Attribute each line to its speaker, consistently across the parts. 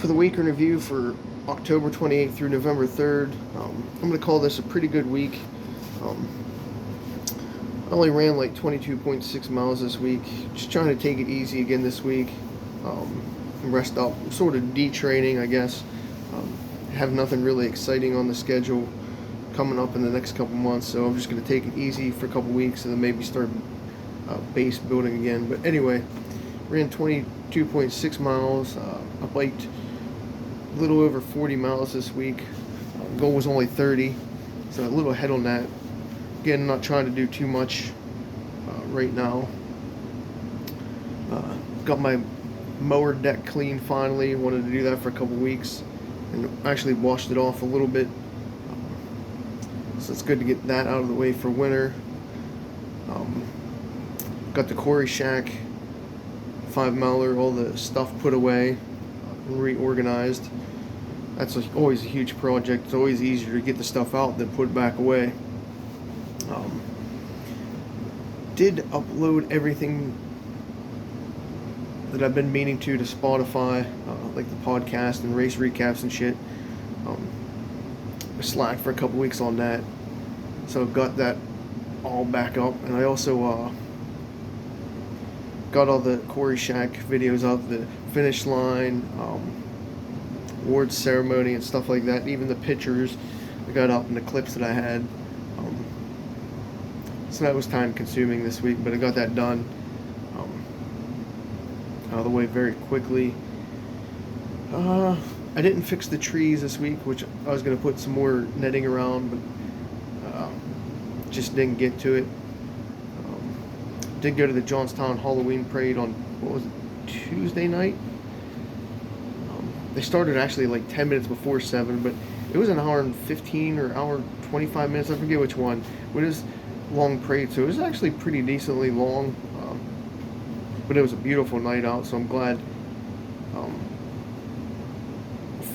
Speaker 1: For the week in review for October 28th through November 3rd, I'm going to call this a pretty good week. Um, I only ran like 22.6 miles this week. Just trying to take it easy again this week. And rest up. I'm sort of detraining, I guess. Have nothing really exciting on the schedule coming up in the next couple months, so I'm just going to take it easy for a couple weeks and then maybe start base building again. But anyway, ran 22.6 miles. I biked a little over 40 miles this week. Goal was only 30, so a little ahead on that. Again, not trying to do too much right now. Got my mower deck clean finally. Wanted to do that for a couple weeks and actually washed it off a little bit. So it's good to get that out of the way for winter. Got the quarry shack 5-miler, all the stuff put away, reorganized. That's always a huge project. It's always easier to get the stuff out than put it back away. Did upload everything that I've been meaning to Spotify, like the podcast and race recaps and shit. I slacked for a couple weeks on that, so I've got that all back up, and I also got all the Quarry Shack videos out, the finish line, awards ceremony and stuff like that. Even the pictures I got up and the clips that I had. So that was time consuming this week, but I got that done out of the way very quickly. I didn't fix the trees this week, which I was going to put some more netting around, but just didn't get to it. Did go to the Johnstown Halloween parade on, what was it, Tuesday night? They started actually like 10 minutes before 7, but it was an hour and 15 or hour 25 minutes, I forget which one. But it was a long parade, so it was actually pretty decently long. But it was a beautiful night out, so I'm glad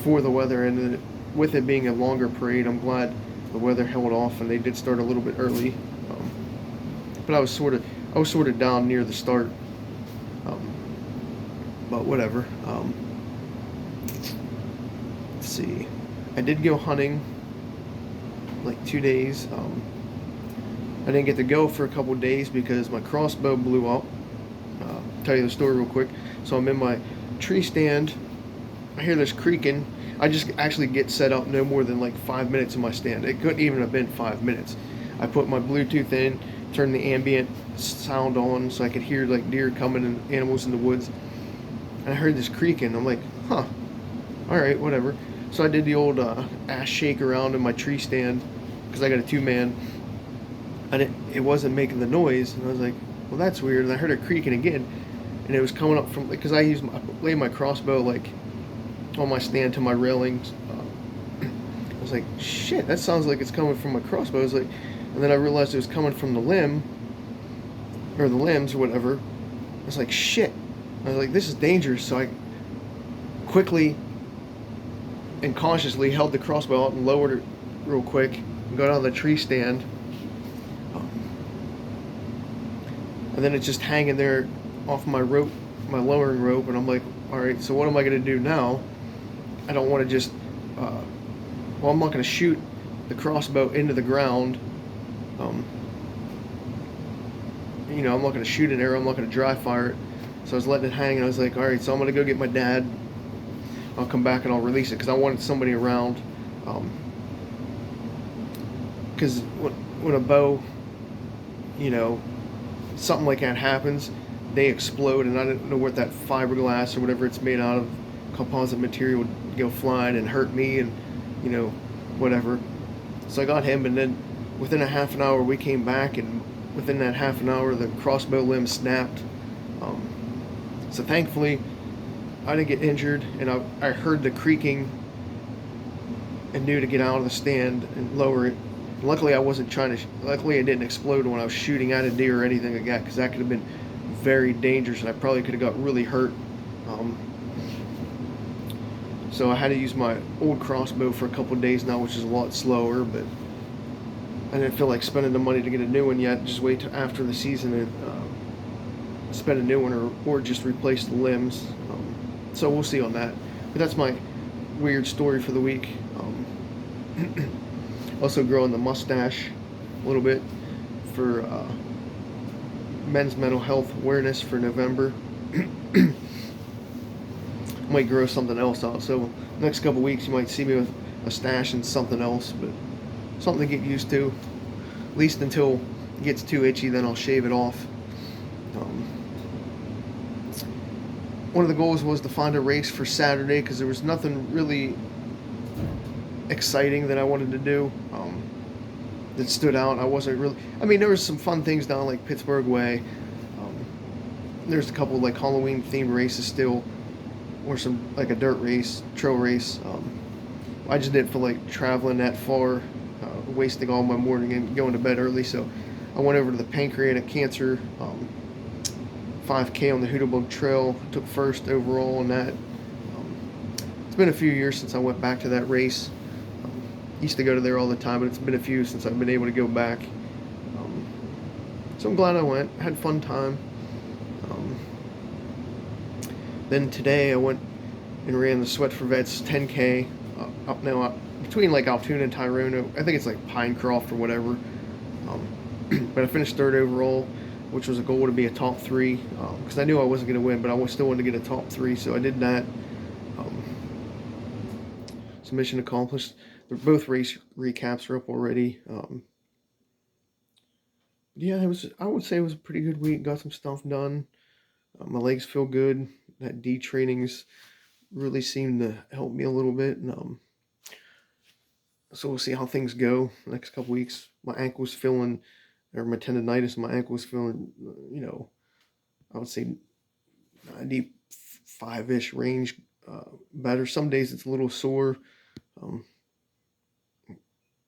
Speaker 1: for the weather, and with it being a longer parade, I'm glad the weather held off and they did start a little bit early. But I was sort of down near the start. But whatever. Let's see. I did go hunting like 2 days. I didn't get to go for a couple days because my crossbow blew up. Tell you the story real quick. So I'm in my tree stand. I hear this creaking. I just actually get set up no more than like 5 minutes in my stand. It couldn't even have been 5 minutes. I put my Bluetooth in, turned the ambient sound on so I could hear like deer coming and animals in the woods. And I heard this creaking. I'm like, huh, all right, whatever. So I did the old ass shake around in my tree stand because I got a 2-man. And it wasn't making the noise. And I was like, well, that's weird. And I heard it creaking again. And it was coming up from, because I laid my crossbow like on my stand to my railings. I was like, shit, that sounds like it's coming from my crossbow. I was like, and then I realized it was coming from the limb, or the limbs, or whatever. I was like, shit. I was like, this is dangerous. So I quickly and cautiously held the crossbow out and lowered it real quick and got out of the tree stand. And then it's just hanging there off my rope, my lowering rope, and I'm like, all right, so what am I going to do now? I don't want to just, well, I'm not going to shoot the crossbow into the ground. You know, I'm not going to shoot an arrow, I'm not going to dry fire it. So I was letting it hang, and I was like, all right, so I'm going to go get my dad. I'll come back and I'll release it, because I wanted somebody around. Because when a bow, you know, something like that happens, they explode, and I didn't know what that fiberglass or whatever it's made out of, composite material, would go flying and hurt me, and you know, whatever. So I got him, and then within a half an hour we came back, and within that half an hour the crossbow limb snapped. So thankfully I didn't get injured, and I heard the creaking and knew to get out of the stand and lower it. Luckily I wasn't trying to, luckily it didn't explode when I was shooting at a deer or anything like that, because that could have been very dangerous and I probably could have got really hurt. So I had to use my old crossbow for a couple of days now, which is a lot slower, but I didn't feel like spending the money to get a new one yet. Just wait till after the season and spend a new one, or just replace the limbs. So we'll see on that. But that's my weird story for the week. Also growing the mustache a little bit for men's mental health awareness for November. Might grow something else out. So next couple weeks you might see me with a stash and something else, but something to get used to. At least until it gets too itchy, then I'll shave it off. Um, one of the goals was to find a race for Saturday because there was nothing really exciting that I wanted to do that stood out. I wasn't really. I mean, there was some fun things down like Pittsburgh Way. There's a couple like Halloween themed races still, or some like a dirt race, trail race. I just didn't feel like traveling that far, wasting all my morning and going to bed early. So I went over to the pancreatic cancer 5K on the Hoodabug Trail. Took first overall on that. It's been a few years since I went back to that race. Used to go to there all the time, but it's been a few since I've been able to go back. So I'm glad I went. Had a fun time. Then today I went and ran the Sweat for Vets 10K up now up between like Altoona and Tyrone. I think it's like Pinecroft or whatever. But I finished third overall, which was a goal to be a top three because I knew I wasn't going to win, but I still wanted to get a top three, so I did that. So mission accomplished. They're both race recaps are up already. Yeah, it was. I would say it was a pretty good week. Got some stuff done. My legs feel good. That D trainings really seemed to help me a little bit, and so we'll see how things go the next couple weeks. My ankle's feeling, or my tendonitis, my ankle's feeling, I would say 95-ish range better. Some days it's a little sore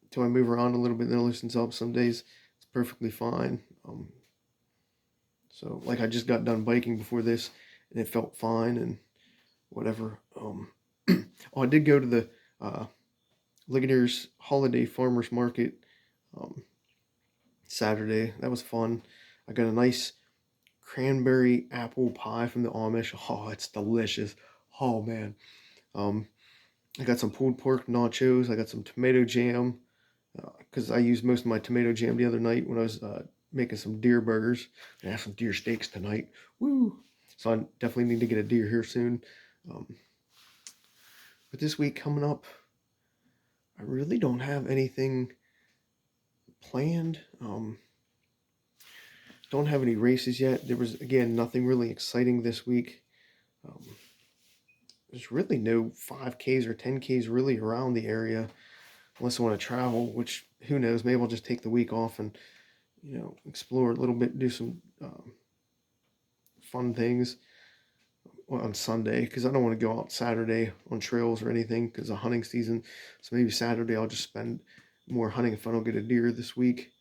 Speaker 1: until I move around a little bit, then it loosens up. Some days it's perfectly fine. So like I just got done biking before this, and it felt fine and whatever. Oh, I did go to the Ligoniers Holiday Farmers Market Saturday. That was fun. I got a nice cranberry apple pie from the Amish. Oh, it's delicious. Oh man. I got some pulled pork nachos. I got some tomato jam because I used most of my tomato jam the other night when I was making some deer burgers. I have some deer steaks tonight. Woo! So I definitely need to get a deer here soon. But this week coming up, I really don't have anything planned. Don't have any races yet. There was, again, nothing really exciting this week. There's really no 5Ks or 10Ks really around the area unless I want to travel, which who knows, maybe I'll just take the week off and, explore a little bit, do some fun things on Sunday because I don't want to go out Saturday on trails or anything because of hunting season. So maybe Saturday I'll just spend more hunting if I don't get a deer this week.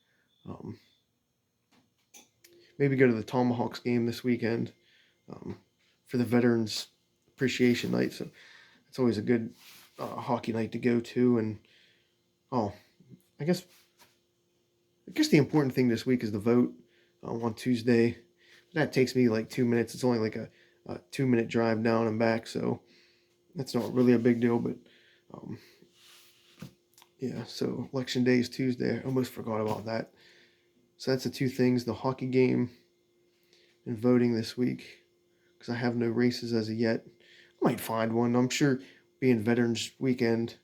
Speaker 1: Maybe go to the Tomahawks game this weekend for the Veterans Appreciation Night. So it's always a good hockey night to go to. And I guess the important thing this week is the vote on Tuesday. That takes me like 2 minutes. It's only like a 2-minute drive down and back, so that's not really a big deal. But yeah, so Election Day is Tuesday. I almost forgot about that. So that's the two things: the hockey game and voting this week. Because I have no races as of yet. I might find one. I'm sure being Veterans Weekend,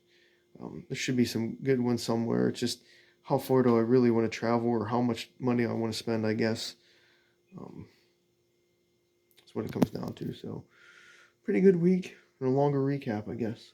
Speaker 1: there should be some good ones somewhere. It's just how far do I really want to travel or how much money I want to spend, I guess. That's what it comes down to. So, pretty good week and a longer recap, I guess.